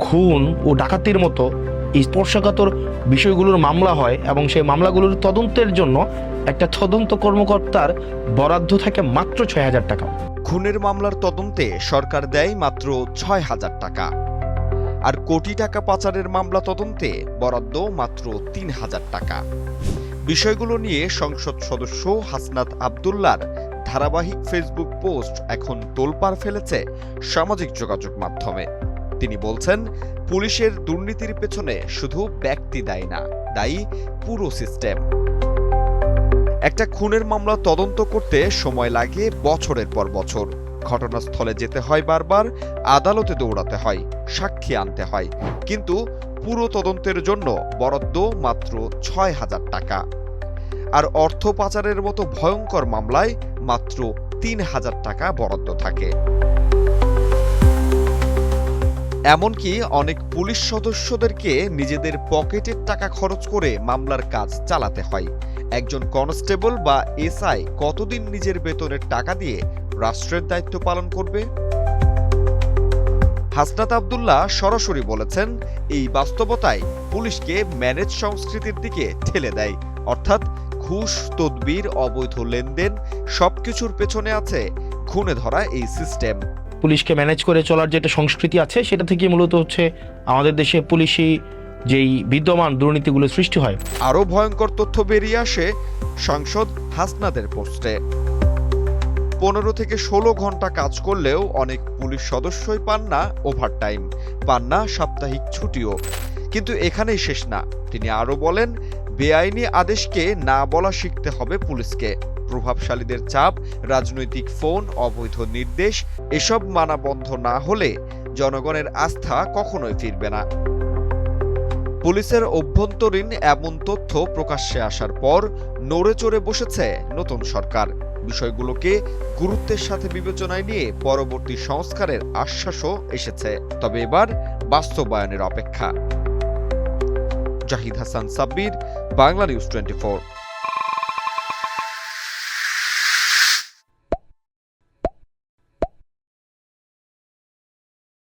খুন ও ডাকাতির মতো এই স্পর্শকাতর বিষয়গুলোর মামলা হয় এবং সেই মামলাগুলোর তদন্তের জন্য একটা তদন্ত কর্মকর্তার বরাদ্দ থাকে মাত্র ৬,০০০ টাকা। খুনের মামলার তদন্তে সরকার দেয় মাত্র ৬,০০০ টাকা, আর কোটি টাকা পাচারের মামলা তদন্তে বরাদ্দ মাত্র ৩,০০০ টাকা। বিষয়গুলো নিয়ে সংসদ সদস্য হাসনাত আব্দুল্লাহর ধারাবাহিক ফেসবুক পোস্ট এখন তোলপাড় ফেলেছে সামাজিক যোগাযোগ মাধ্যমে। তিনি বলছেন, পুলিশের দুর্নীতির পেছনে শুধু ব্যক্তি দায়ী না, দায়ী পুরো সিস্টেম। একটা খুনের মামলা তদন্ত করতে সময় লাগে বছরের পর বছর। ঘটনাস্থলে যেতে হয় বারবার, আদালতে দৌড়াতে হয়, সাক্ষী আনতে হয়, কিন্তু পুরো তদন্তের জন্য বরাদ্দ মাত্র ৬,০০০ টাকা। আর অর্থ পাচারের মতো ভয়ঙ্কর মামলায় মাত্র ৩,০০০ টাকা বরাদ্দ থাকে। এমনকি অনেক পুলিশ সদস্যদেরকে নিজেদের পকেটের টাকা খরচ করে মামলার কাজ চালাতে হয়। একজন কনস্টেবল বা এসআই কতদিন নিজের বেতনের টাকা দিয়ে রাষ্ট্রের দায়িত্ব পালন করবে? হাসনাত আব্দুল্লাহ সরাসরি বলেছেন, এই বাস্তবতায় পুলিশকে ম্যানেজ সংস্কৃতির দিকে ঠেলে দেয়। অর্থাৎ ঘুষ, তদবির, অবৈধ লেনদেন সবকিছুর পেছনে আছে খুনে ধরা এই সিস্টেম। পুলিশকে ম্যানেজ করে চলার যে একটা সংস্কৃতি আছে, সেটা থেকে মূলত হচ্ছে আমাদের দেশে পুলিশি যেই বিদ্যমান দুর্নীতিগুলো সৃষ্টি হয়। আরও ভয়ঙ্কর তথ্য বেরিয়ে আসে সাংসদ হাসনাতের পোস্টে। ১৫ থেকে ১৬ ঘন্টা কাজ করলেও অনেক পুলিশ সদস্যই পান না ওভারটাইম, পান না সাপ্তাহিক ছুটিও। কিন্তু এখানেই শেষ না। তিনি আরও বলেন, বেআইনি আদেশকে না বলা শিখতে হবে পুলিশকে। প্রভাবশালীদের চাপ, রাজনৈতিক ফোন, অবৈধ নির্দেশ এসব মানা বন্ধ না হলে জনগণের আস্থা কখনোই ফিরবে না। পুলিশের অভ্যন্তরীণ এমন তথ্য প্রকাশ্যে আসার পর নড়ে চড়ে বসেছে নতুন সরকার। বিষয়গুলোকে গুরুত্বের সাথে বিবেচনায় নিয়ে পরবর্তী সংস্কারের আশ্বাসও এসেছে, তবে এবার বাস্তবায়নের অপেক্ষা। জাহিদ হাসান সাব্বির, বাংলা নিউজ 24।